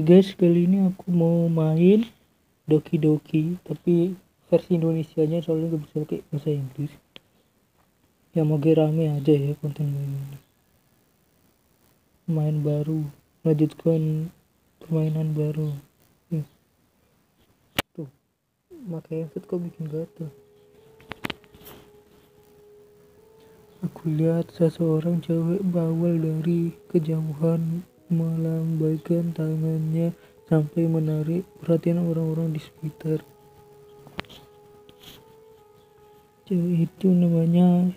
Guys, kali ini aku mau main Doki Doki, tapi versi Indonesianya soalnya gak bisa pakai bahasa Inggris. Ya mau rame aja ya konten ini. Main baru, lanjutkan permainan baru. Tuh, pakai headset kok bikin gatel. Aku lihat seseorang cewek bawel dari kejauhan melambaikan tangannya sampai menarik perhatian orang-orang di sekitar. Cewek itu namanya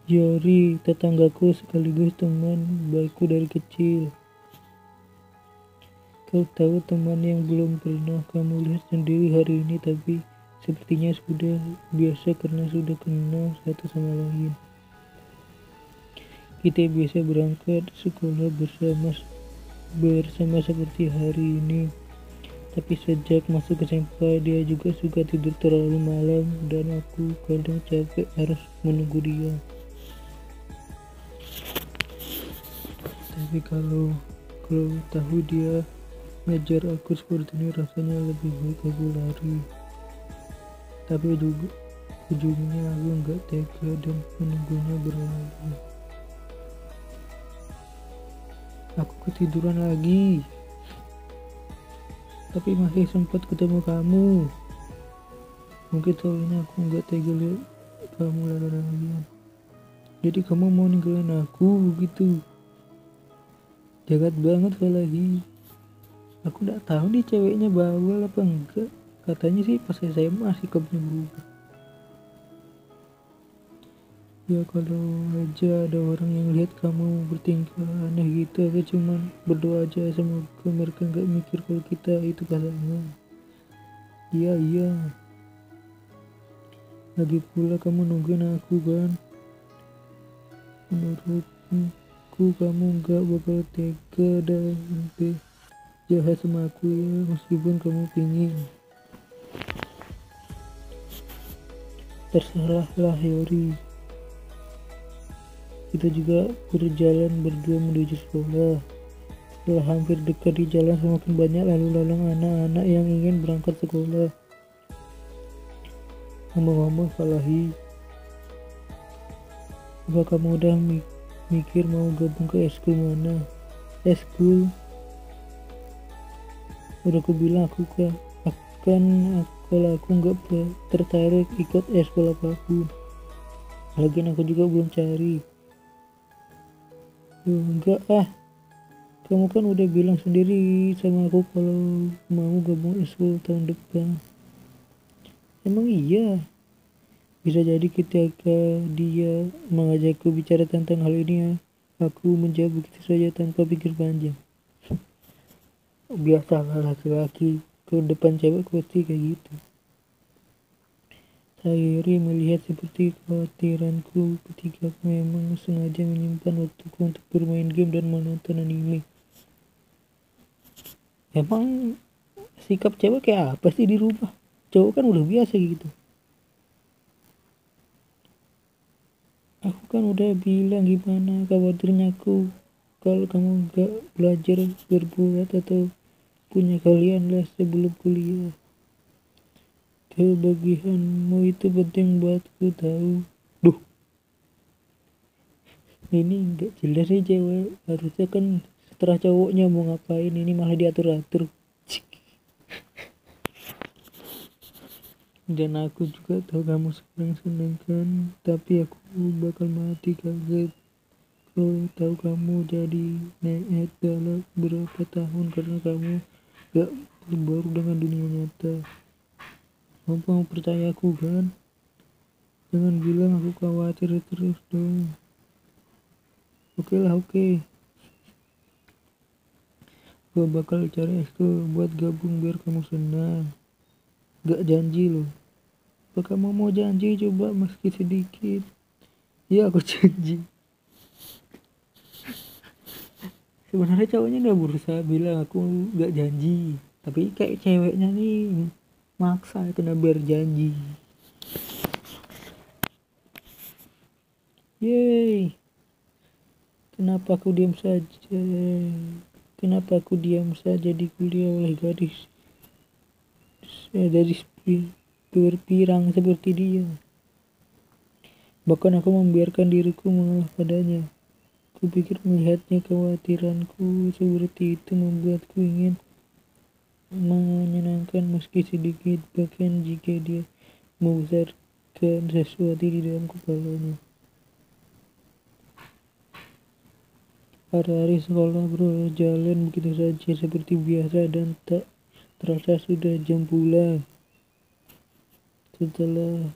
Yori, tetanggaku sekaligus teman baikku dari kecil. Kau tahu teman yang belum pernah kamu lihat sendiri hari ini, tapi sepertinya sudah biasa karena sudah kenal satu sama lain. Kita biasa berangkat sekolah bersama seperti hari ini. Tapi sejak masuk SMP dia juga suka tidur terlalu malam dan aku kadang capek harus menunggu dia. Tapi kalau tahu dia ngejar aku seperti ini, rasanya lebih baik aku lari. Tapi juga ujungnya aku nggak tega dan menunggunya berlalu. Aku ketiduran lagi, tapi masih sempat ketemu kamu. Mungkin soalnya aku nggak tega lihat kamu lari-larian. Jadi kamu mau ninggalin aku gitu? Jahat banget lagi. Aku nggak tahu nih ceweknya bawel apa enggak. Katanya sih pas SMA sikapnya berubah. Ya kalau aja ada orang yang lihat kamu bertingkah aneh gitu, aku cuman berdoa aja semoga mereka nggak mikir kalau kita itu pasangan. Iya. Lagi pula kamu nungguin aku kan? Menurutku kamu nggak bakal tega dan jahat sama aku ya, meskipun kamu pingin. Terserahlah Yori. Kita juga berjalan berdua menuju sekolah. Setelah hampir dekat di jalan, semakin banyak lalu lalang anak-anak yang ingin berangkat sekolah. Ngomong-ngomong Falahi, apa kamu udah mikir mau gabung ke eskul mana? Eskul? Udah aku bilang kalau aku nggak tertarik ikut eskul apapun. Lagian aku juga belum cari. Enggak kamu kan udah bilang sendiri sama aku kalau mau gabung eskul tahun depan. Emang iya? Bisa jadi ketika dia mengajakku bicara tentang hal ini, aku menjawab begitu saja tanpa pikir panjang. Biasalah laki-laki ke depan cewek pasti kayak gitu. Sayuri melihat seperti kekhawatiranku ketika aku memang sengaja menyimpan waktuku untuk bermain game dan menonton anime. Emang sikap cewek kayak apa sih dirubah? Cowok kan udah biasa gitu. Aku kan udah bilang gimana khawatirnya aku kalau kamu gak belajar berbuat atau punya kalian lah sebelum kuliah. Kebahagiaanmu itu penting buatku tahu. Duh, ini gak jelas sih cewek. Harusnya kan setelah cowoknya mau ngapain, ini malah diatur-atur. Dan aku juga tahu kamu sekarang seneng kan, tapi aku bakal mati kaget kalau tahu kamu jadi neet dalam berapa tahun karena kamu gak berbaur dengan dunia nyata. Kamu mau percaya aku kan? Jangan bilang aku khawatir terus dong. Oke. Gue bakal cari ekskul buat gabung biar kamu senang. Gak janji loh. Apa kamu mau janji coba meski sedikit? Ya aku janji. Sebenarnya cowoknya gak berusaha bilang aku gak janji, tapi kayak ceweknya nih maksa kena berjanji. Yeay, kenapa aku diam saja? Kenapa aku diam saja di kuliah oleh gadis berpirang seperti dia? Bahkan aku membiarkan diriku mengalah padanya. Kupikir melihatnya kekhawatiranku seperti itu membuatku ingin menyenangkan meski sedikit, bahkan jika dia membesarkan sesuatu di dalam kepalanya. Hari-hari sekolah berjalan begitu saja seperti biasa dan tak terasa sudah jam pulang. Setelah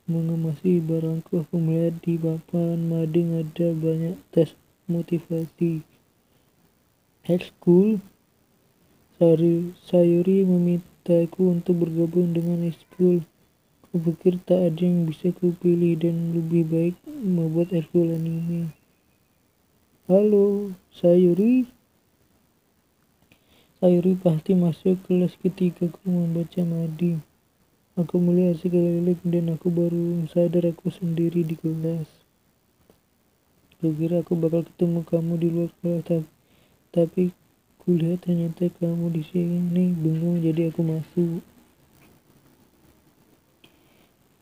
mengemasi barangku, aku melihat di papan mading ada banyak tes motivasi. Ekskul, Sayuri memintaku untuk bergabung dengan ekskul. Kupikir tak ada yang bisa kupilih dan lebih baik membuat ekskul anime. Halo, Sayuri. Sayuri pasti masuk kelas ketika aku membaca mading. Aku melihat sekeliling dan aku baru sadar aku sendiri di kelas. Kukira aku bakal ketemu kamu di luar kelas, tapi kulihat ternyata kamu di sini. Bingung, jadi aku masuk.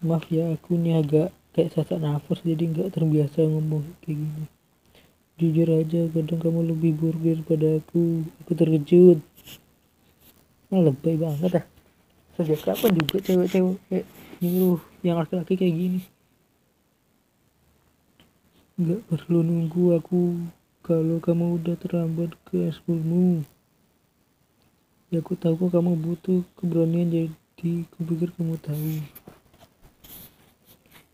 Maaf ya, aku nih agak kayak sesak nafas, jadi nggak terbiasa ngomong kayak gini. Jujur aja, kadang kamu lebih buruk daripada aku. Aku terkejut. Lebay banget ah. Sejak kapan juga cewek-cewek nyuruh yang laki-laki kayak gini? Gak perlu nunggu aku kalau kamu udah terlambat ke eskulmu. Ya aku tahu kok kamu butuh keberanian, jadi kupikir kamu tahu.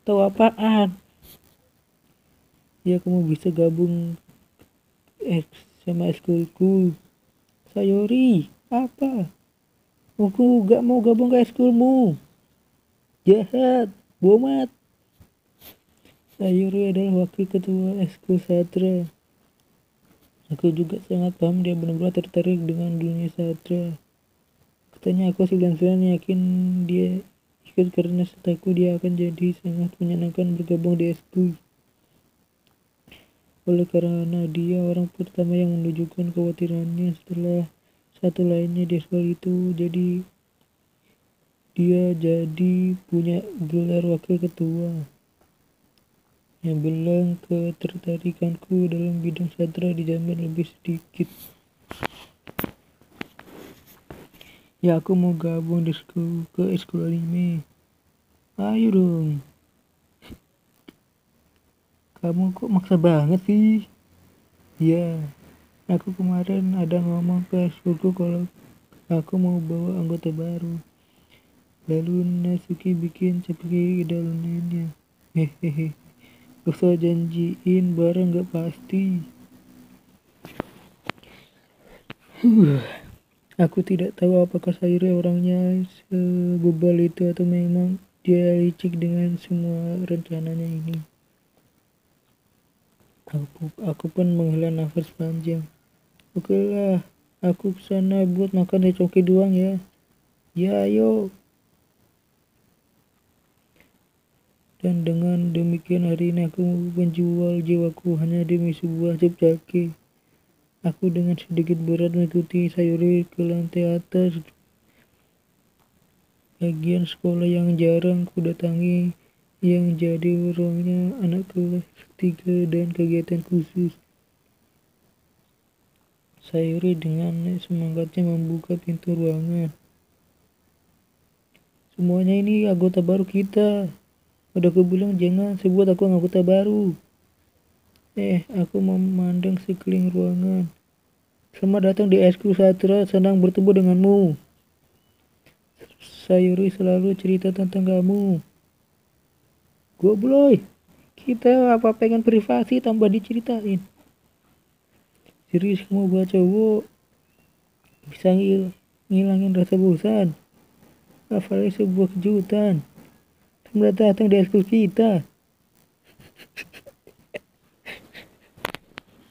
Tahu apaan? Ya kamu bisa gabung sama eskulku. Sayori, apa? Aku gak mau gabung ke eskulmu. Jahat, bomat. Sayori adalah wakil ketua eskul sastra. Aku juga sangat paham dia benar-benar tertarik dengan dunia sastra. Katanya aku 99 yakin dia ikut karena setahu dia akan jadi sangat menyenangkan bergabung di eskul. Oleh karena dia orang pertama yang menunjukkan kekhawatirannya setelah satu lainnya di eskul itu, jadi dia jadi punya gelar wakil ketua. Yang bilang ketertarikanku dalam bidang sastra dijamin lebih sedikit. Ya aku mau gabung di ke eskul anime. Ayo dong. Kamu kok maksa banget sih? Ya, aku kemarin ada ngomong ke eskulku kalau aku mau bawa anggota baru. Lalu Natsuki bikin cepet dalamnya. Hehehe. Usah janjiin bareng gak pasti. Aku tidak tahu apakah Sayuri orangnya sebebal itu atau memang dia licik dengan semua rencananya ini. Aku pun menghela nafas panjang. Oke lah, aku kesana buat makan di coki doang ya. Ya ayo. Dan dengan demikian hari ini aku menjual jiwaku hanya demi sebuah cepcake. Aku dengan sedikit berat mengikuti Sayuri ke lantai atas, bagian sekolah yang jarang kudatangi, yang jadi ruangnya anak kelas 3 dan kegiatan khusus. Sayuri dengan semangatnya membuka pintu ruangan. Semuanya ini anggota baru kita. Udah aku bilang jangan sebut aku anggota baru. Aku memandang sekeliling ruangan. Selamat datang di eskul sastra, senang bertemu denganmu. Sayuri selalu cerita tentang kamu. Gobloy, kita apa pengen privasi tambah diceritain. Serius kamu buat cowok bisa ngilangin rasa bosan. Apalagi sebuah kejutan. Selamat datang di eskul kita.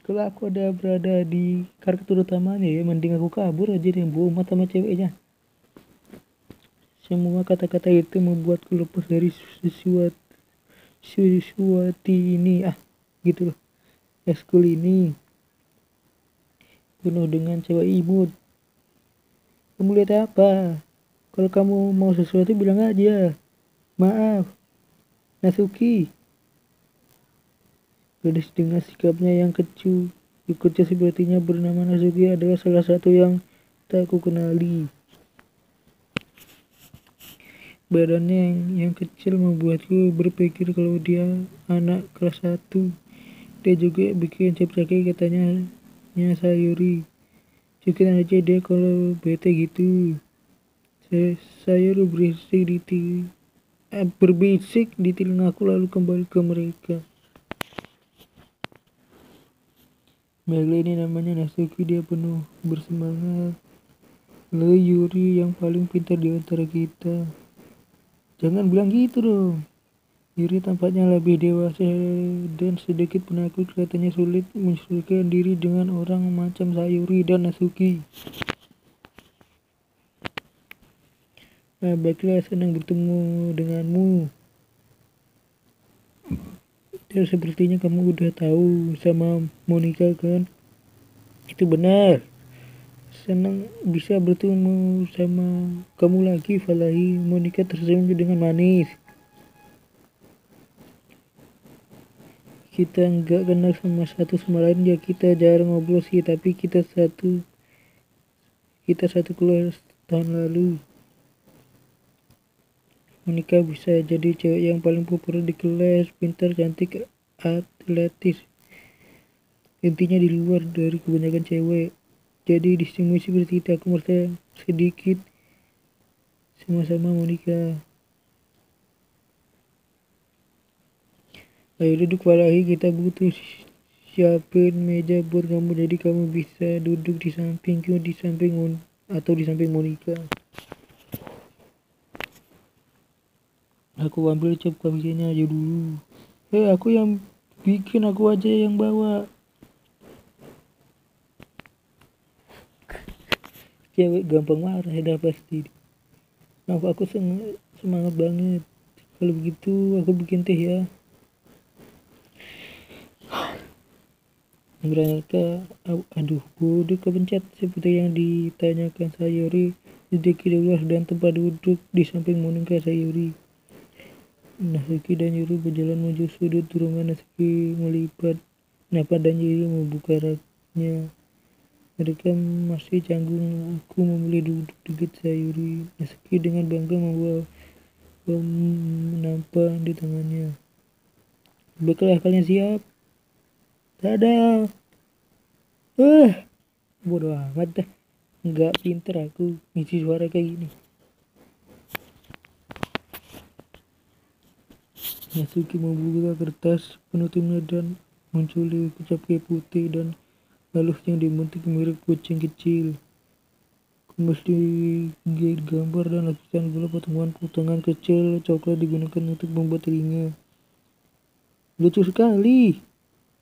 Kalau aku ada berada di karakter utamanya ya, mending aku kabur aja deh, bohong sama ceweknya. Semua kata-kata itu membuatku lepas dari sesuatu ini gitu loh. Eskul ini penuh dengan cewek imut. Kamu lihat apa? Kalau kamu mau sesuatu bilang aja. Maaf, Nasuki. Gadis dengan sikapnya yang kecu. Ikutnya sepertinya bernama Nasuki adalah salah satu yang tak ku kenali. Badannya yang kecil membuatku berpikir kalau dia anak kelas 1. Dia juga bikin cipsake katanya Sayuri. Cukup aja dia kalau bete gitu. Sayuri berbisik di telingaku lalu kembali ke mereka. Mele ini namanya Nasuki, dia penuh bersemangat. Lo Yuri yang paling pintar di antara kita. Jangan bilang gitu dong. Yuri tampaknya lebih dewasa dan sedikit penakut, katanya sulit menyesuaikan diri dengan orang macam Sayuri dan Nasuki. Nah, baiklah, senang bertemu denganmu. Dan sepertinya kamu udah tahu sama Monica kan? Itu benar. Senang bisa bertemu sama kamu lagi, Falahi. Monica tersenyum dengan manis. Kita nggak kenal sama satu sama lain ya, kita jarang ngobrol sih, tapi kita satu kelas tahun lalu. Monica bisa jadi cewek yang paling populer di kelas, pintar, cantik, atletis. Intinya di luar dari kebanyakan cewek. Jadi distingsi seperti itu, aku merasa sedikit sama-sama Monica. Ayo duduk Falahi, kita butuh siapin meja buat kamu, jadi kamu bisa duduk di sampingku, di samping atau di samping Monica. Aku ambil cap kabinya aja dulu. Aku yang bikin, aku aja yang bawa. Cewek gampang marah ya pasti. Maaf, aku semangat banget. Kalau begitu aku bikin teh ya. Mereka, aduh, udah kepencet seperti yang ditanyakan Sayuri. Sedikit luas dan tempat duduk di samping Monica Sayuri. Nasuki dan Yuri berjalan menuju sudut ruangan. Nasuki melipat napas dan Yuri membuka raknya. Mereka masih canggung. Aku memilih duduk dekat Sayuri. Nasuki dengan bangga membawa nampan di tangannya. Baiklah, kalian siap? Dadah. Bodoh amat dah. Nggak pinter aku ngisi suara kayak gini. Nasuki membuka kertas penutupnya dan muncul kecap putih dan halus yang dibentuk mirip kucing kecil. Kemas di gambar dan lapisan gula potongan kecil coklat digunakan untuk membuat telinga. Lucu sekali.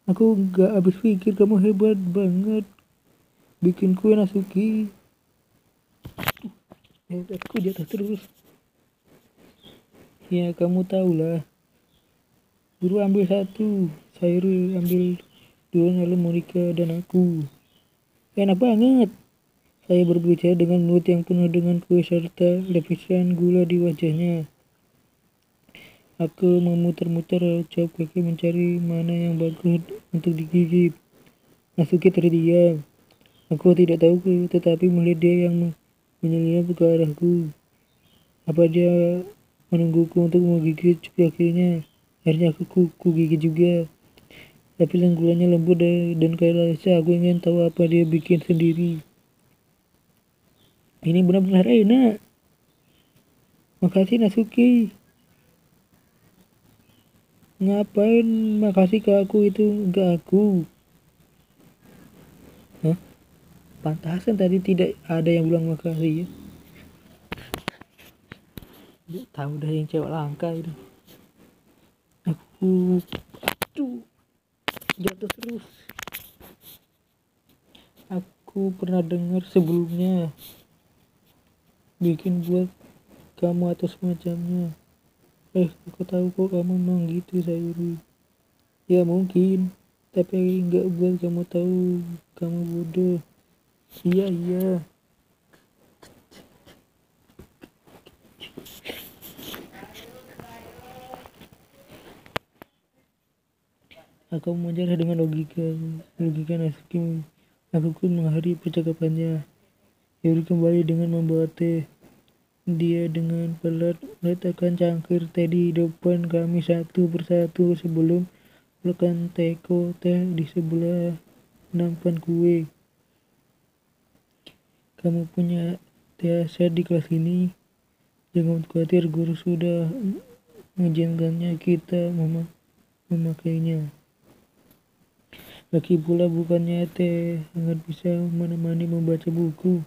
Aku gak habis pikir, kamu hebat banget bikin kue Nasuki. Aku di atas terus. Ya kamu tahulah. Guru ambil satu, Sayuri ambil dua, lalu Monica dan aku. Enak banget. Saya berbicara dengan mulut yang penuh dengan kue serta lapisan gula di wajahnya. Aku memutar-mutar cap kaki mencari mana yang bagus untuk digigit. Nasuki terdiam. Aku tidak tahu, tetapi melihat dia yang menyelinap ke arahku. Apa dia menungguku untuk menggigit cap kakinya? Akhirnya aku gigit juga. Tapi gulanya lembut dan kayak rasa. Aku ingin tahu apa dia bikin sendiri. Ini benar-benar enak. Makasih Nasuki. Ngapain makasih ke aku, itu enggak aku. Hah? Pantasan tadi tidak ada yang bilang makasih ya. Tahu dah yang cewek langka itu. Aduh, jatuh terus. Aku pernah dengar sebelumnya, bikin buat kamu atau semacamnya. Aku tahu kok kamu memang gitu Sayuri. Ya mungkin, tapi nggak buat kamu tahu kamu bodoh. Iya. Aku mengajar dengan logika Natsuki. Aku pun mengakhiri percakapannya. Yuri kembali dengan membawa teh. Dia dengan pelat meletakkan cangkir teh di depan kami satu persatu sebelum meletakkan teko teh di sebelah nampan kue. Kamu punya teh aset di kelas ini? Jangan khawatir, guru sudah mengizinkannya kita memakainya. Lagi pula bukannya teh hangat bisa menemani membaca buku.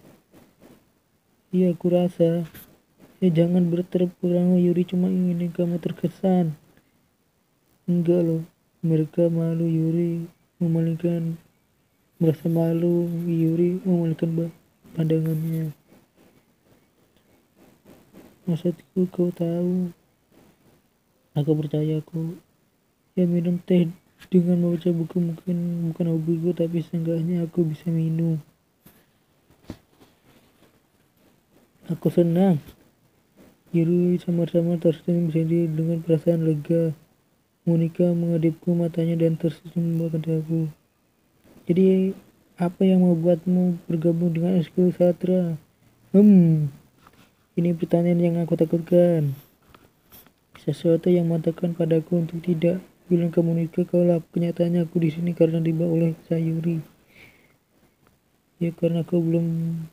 Iya, aku rasa. Jangan berterpulang, Yuri cuma ingin kamu terkesan. Enggak loh, mereka malu Yuri merasa malu Yuri memalingkan pandangannya. Maksudku kau tahu, aku percaya kok. Ya minum teh dengan membaca buku mungkin bukan hobiku, tapi seenggaknya aku bisa minum. Aku senang. Yuri samar-samar tersenyum sendiri dengan perasaan lega. Monica mengadipku matanya dan tersenyum padaku. Jadi apa yang membuatmu bergabung dengan ekskul sastra? Ini pertanyaan yang aku takutkan. Sesuatu yang mengatakan padaku untuk tidak bilang ke Monica kalau kenyataannya aku di sini karena dibawa oleh Sayuri. Ya karena aku belum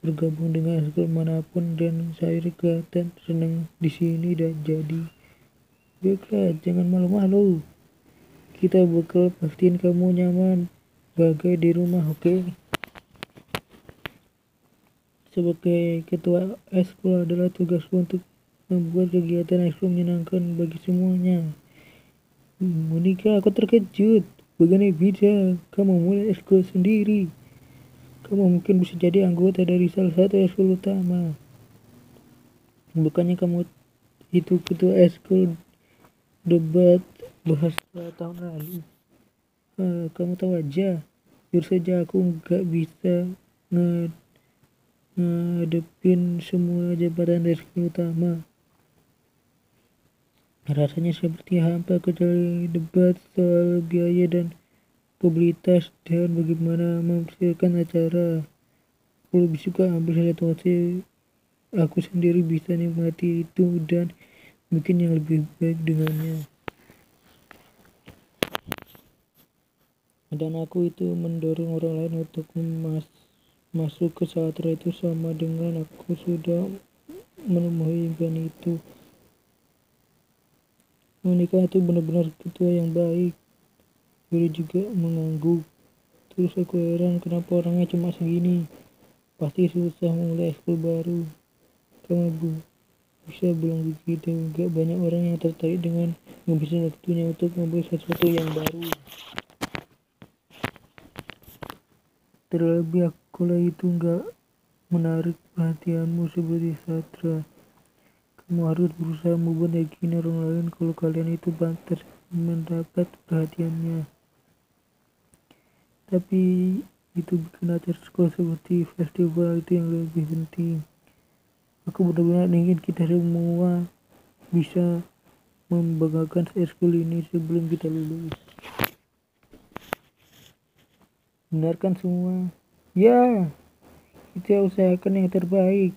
bergabung dengan ekskul manapun dan Sayuri kelihatan senang di sini dan jadi. Baiklah, jangan malu-malu. Kita bakal pastiin kamu nyaman bagai di rumah, oke? Sebagai ketua ekskul adalah tugasku untuk membuat kegiatan ekskul menyenangkan bagi semuanya. Monica, aku terkejut. Bagaimana bisa kamu mulai ekskul sendiri? Kamu mungkin bisa jadi anggota dari salah satu ekskul utama. Bukannya kamu itu ketua ekskul debat bahasa tahun lalu? Kamu tahu aja. Jujur saja aku nggak bisa ngadepin semua jabatan ekskul utama. Rasanya seperti hampa kecuali debat soal biaya dan publisitas dan bagaimana mempersiapkan acara. Aku lebih suka ambil satu opsi aku sendiri bisa nikmati itu dan mungkin yang lebih baik dengannya. Dan aku itu mendorong orang lain untuk masuk ke sastra itu sama dengan aku sudah memenuhi impian itu. Monica itu benar-benar ketua yang baik. Yuri juga mengangguk. Terus aku heran kenapa orangnya cuma segini. Pasti susah memulai ekskul baru. Kamu bisa bilang begitu. Gak banyak orang yang tertarik dengan menghabiskan waktunya untuk membuat sesuatu yang baru. Terlebih kalau itu gak menarik perhatianmu seperti sastra. Kamu harus berusaha membuat yakin orang lain kalau kalian itu pantas mendapat perhatiannya. Tapi itu bikin acara sekolah seperti festival itu yang lebih penting. Aku benar-benar ingin kita semua bisa membanggakan ekskul ini sebelum kita lulus. Benarkan semua? Ya, kita usahakan yang terbaik.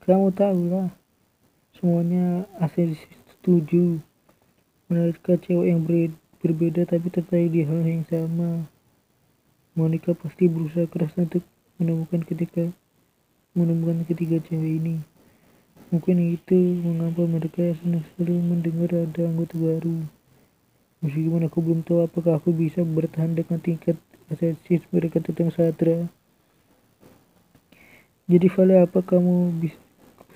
Kamu tahulah, semuanya asli setuju. Mereka cewek yang berbeda tapi tertarik di hal yang sama. Monica pasti berusaha keras untuk menemukan ketiga cewek ini. Mungkin itu mengapa mereka senang sekali mendengar ada anggota baru. Meskipun aku belum tahu apakah aku bisa bertahan dengan tingkat asertif mereka tentang sastra. Jadi Vale, apa kamu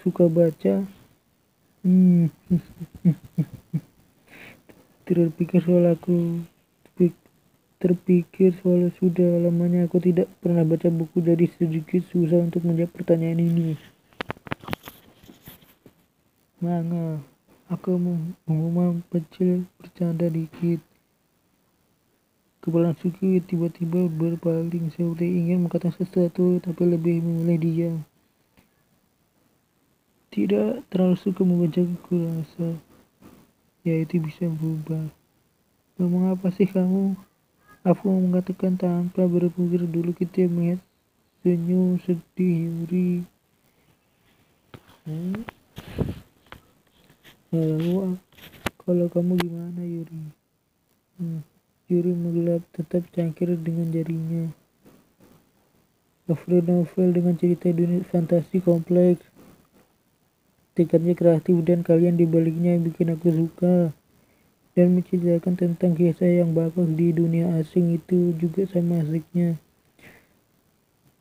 suka baca? Terpikir soal sudah lamanya aku tidak pernah baca buku, jadi sedikit susah untuk menjawab pertanyaan ini. Manga, aku mau kecil bercanda dikit. Kepala Nasuki tiba-tiba berpaling seperti ingin mengatakan sesuatu, tapi lebih memilih diam. Tidak terlalu suka membaca kurasa. Ya, itu bisa berubah. Ngomong apa sih kamu? Aku mengatakan tanpa berpikir dulu. Kita melihat senyum sedih Yuri. Lalu kalau kamu gimana Yuri? Yuri menggelap tetap cangkir dengan jarinya. Novel dengan cerita dunia fantasi kompleks. Tekadnya kreatif dan kalian dibaliknya bikin aku suka. Dan menceritakan tentang kisah yang bagus di dunia asing itu juga sama asiknya.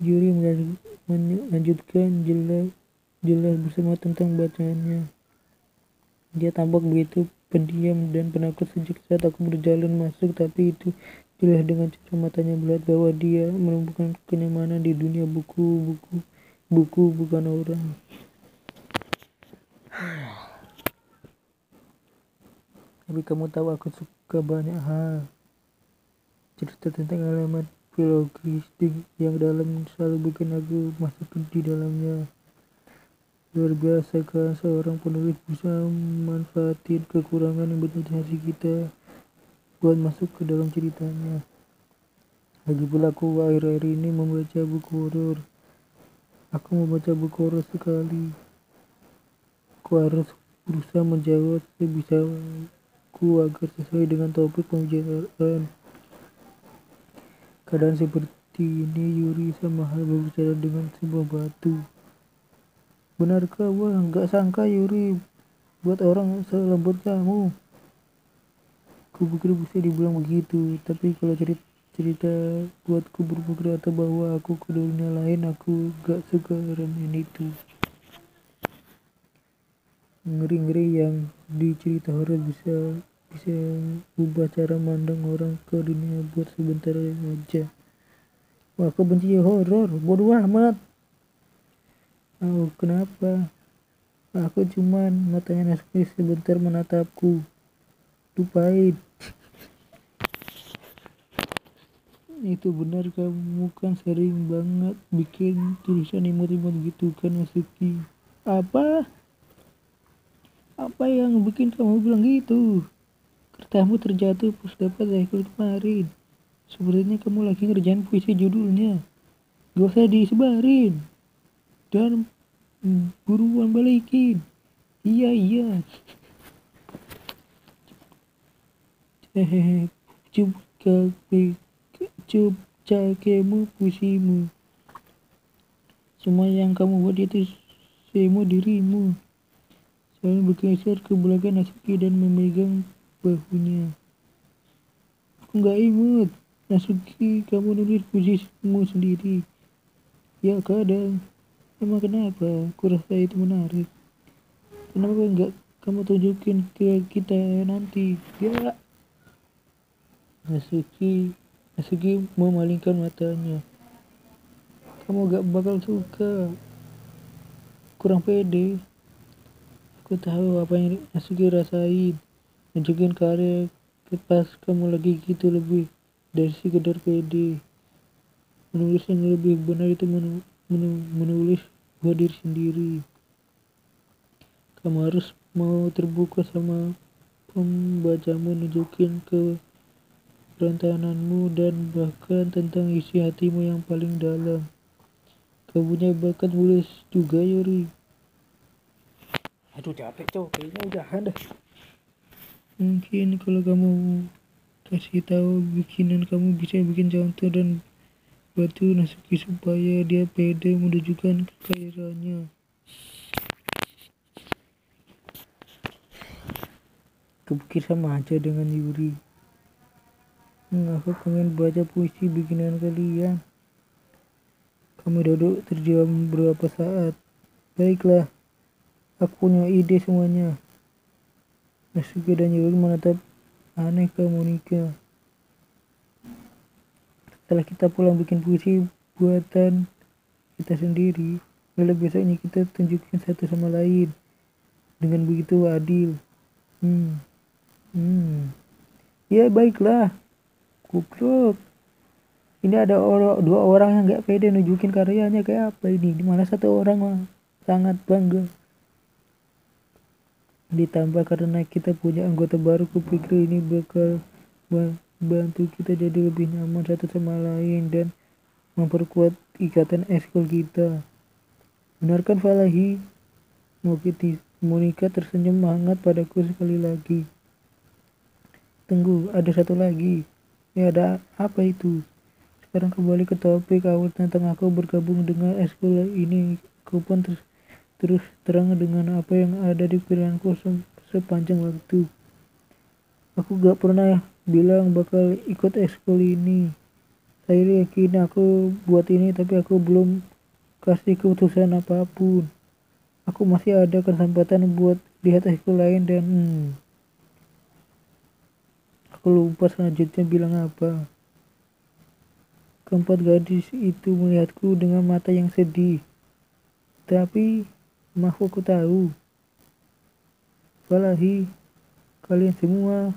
Yuri melanjutkan jelas bersama tentang bacaannya. Dia tampak begitu pendiam dan penakut sejak saat aku berjalan masuk, tapi itu jelas dengan cara matanya melihat bahwa dia menemukan kenyamanan di dunia buku bukan orang. Tapi kamu tahu aku suka banyak hal. Cerita tentang elemen filosofis yang dalam selalu bikin aku masuk di dalamnya. Luar biasa kan seorang penulis bisa memanfaatin kekurangan imajinasi kita buat masuk ke dalam ceritanya. Lagi pula aku akhir-akhir ini membaca buku horor. Aku membaca buku horor sekali. Aku harus berusaha menjawab sebisaku agar sesuai dengan topik pembicaraan. Keadaan seperti ini Yuri sama hal berbicara dengan sebuah batu. Benarkah? Wah, gak sangka Yuri buat orang selembut kamu. Aku pikir bisa dibilang begitu, tapi kalau cerita buatku berpikir atau bahwa aku ke dunia lain, aku gak suka ramen itu. Ngeri-ngeri yang di cerita horor bisa ubah cara mandang orang ke dunia buat sebentar aja. Wah, aku benci horor, bodoh amat. Oh, kenapa? Aku cuman matanya Nasuki sebentar menatapku. Tupain. Itu benar, kamu kan sering banget bikin tulisan imut-imut gitu kan Nasuki. Apa yang bikin kamu bilang gitu? Kertasmu terjatuh pas dapat ekor kemarin. Sebenarnya kamu lagi ngerjain puisi judulnya. Gak usah disebarin. Dan buruan balikin. Iya. Cup cakemu puisimu. Semua yang kamu buat itu semua dirimu. Saya bergeser ke belakang Nasuki dan memegang bahunya. Aku gak imut. Nasuki, kamu nulis puisimu sendiri. Ya kadang. Emang kenapa? Kurasa itu menarik. Kenapa enggak kamu tunjukin ke kita nanti? Ya. Nasuki memalingkan matanya. Kamu gak bakal suka. Kurang pede. Aku tahu apa yang Nasuki rasain. Nunjukin karya pas kamu lagi gitu lebih dari sekedar pede. Menulis yang lebih benar itu menulis buat diri sendiri. Kamu harus mau terbuka sama pembacamu, nunjukin ke perantanganmu dan bahkan tentang isi hatimu yang paling dalam. Kamu punya bakat nulis juga Yuri. Aduh capek cowok, kayaknya udahan dah. Mungkin kalau kamu kasih tahu bikinan kamu bisa bikin contoh dan batu Nasuki supaya dia pede menunjukkan kekayaan. Kepikir sama aja dengan Yuri. Aku pengen baca puisi bikinan kalian. Kamu duduk terdiam beberapa saat. Baiklah, aku punya ide semuanya. Nasuki dan Yuri menatap aneh ke Monika. Setelah kita pulang bikin puisi buatan kita sendiri, lalu besoknya kita tunjukin satu sama lain. Dengan begitu adil. Ya baiklah. Goblok. Ini ada dua orang yang gak pede nunjukin karyanya kayak apa ini. Dimana satu orang mah sangat bangga. Ditambah karena kita punya anggota baru, kupikir ini bakal bantu kita jadi lebih nyaman satu sama lain dan memperkuat ikatan ekskul kita. Benar kan Falahi? Monika tersenyum hangat padaku sekali lagi. Tunggu, ada satu lagi. Ya, ada apa itu? Sekarang kembali ke topik awal tentang aku bergabung dengan ekskul ini. Aku pun terus terang dengan apa yang ada di pikiranku sepanjang waktu. Aku gak pernah bilang bakal ikut ekskul ini. Saya yakin aku buat ini, tapi aku belum kasih keputusan apapun. Aku masih ada kesempatan buat lihat ekskul lain dan aku lupa selanjutnya bilang apa. Keempat gadis itu melihatku dengan mata yang sedih. Tapi maaf, aku tahu. Falahi, kalian semua,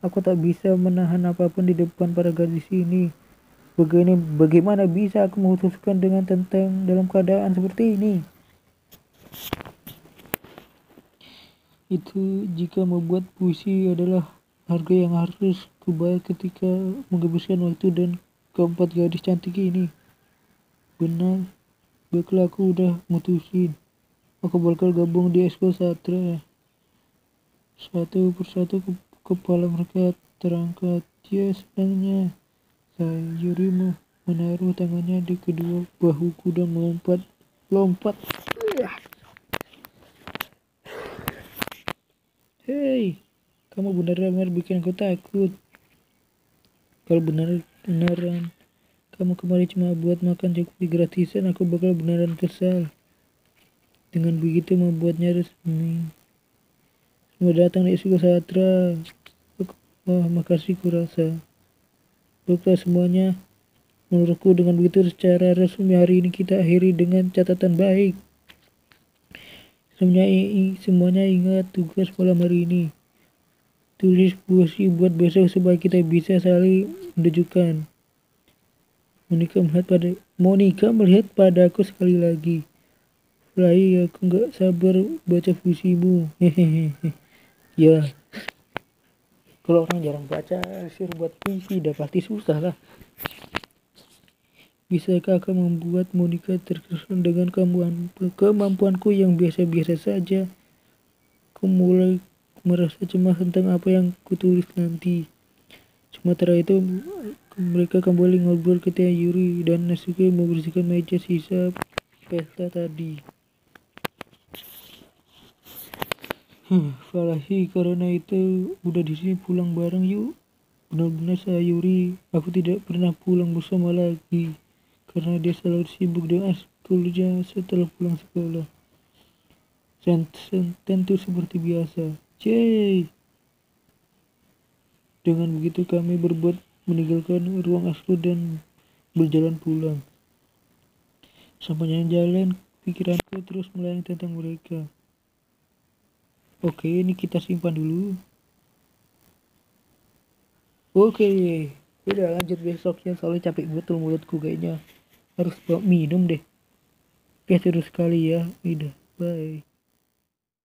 aku tak bisa menahan apapun di depan para gadis ini. Bagaimana bisa aku memutuskan dengan tentang dalam keadaan seperti ini? Itu jika membuat puisi adalah harga yang harus kubayar ketika menghabiskan waktu dan keempat gadis cantik ini. Benar, baiklah, aku udah mutusin. Aku bakal gabung di ekskul sastra. Satu persatu kepala mereka terangkat. Ya, senangnya saya Yuri menaruh tangannya di kedua bahuku dan lompat. Hei, kamu benar-benar bikin aku takut. Kalau beneran kamu kemarin cuma buat makan Jokowi gratisan, aku bakal beneran kesal. Dengan begitu membuatnya resmi. Selamat datang di ekskul sastra. Wah, makasih kurasa. Baiklah semuanya, menurutku dengan begitu secara resmi hari ini kita akhiri dengan catatan baik. Semuanya ingat tugas malam hari ini. Tulis puisi buat besok supaya kita bisa saling menunjukkan. Monika melihat padaku sekali lagi. Falahi, aku gak sabar baca puisimu. Hehehe. Ya, kalau orang jarang baca, suruh buat puisi udah pasti susah lah. Bisakah kau membuat Monika terkesan dengan kemampuanku yang biasa-biasa saja? Aku mulai merasa cemas tentang apa yang kutulis nanti. Sementara itu mereka kembali ngobrol ketika Yuri dan Nasuke membersihkan meja sisa pesta tadi. Falahi, karena itu udah di sini pulang bareng yuk. Benar-benar saya Yuri, aku tidak pernah pulang bersama lagi karena dia selalu sibuk dengan ekskulnya setelah pulang sekolah. Tentu seperti biasa. Yeay. Dengan begitu kami meninggalkan ruang ekskul dan berjalan pulang. Sampainya jalan, pikiranku terus melayang tentang mereka. Oke, ini kita simpan dulu. Oke, udah lanjut besok ya, soalnya capek betul mulutku kayaknya. Harus bawa minum deh. Oke, terus sekali ya. Udah, bye.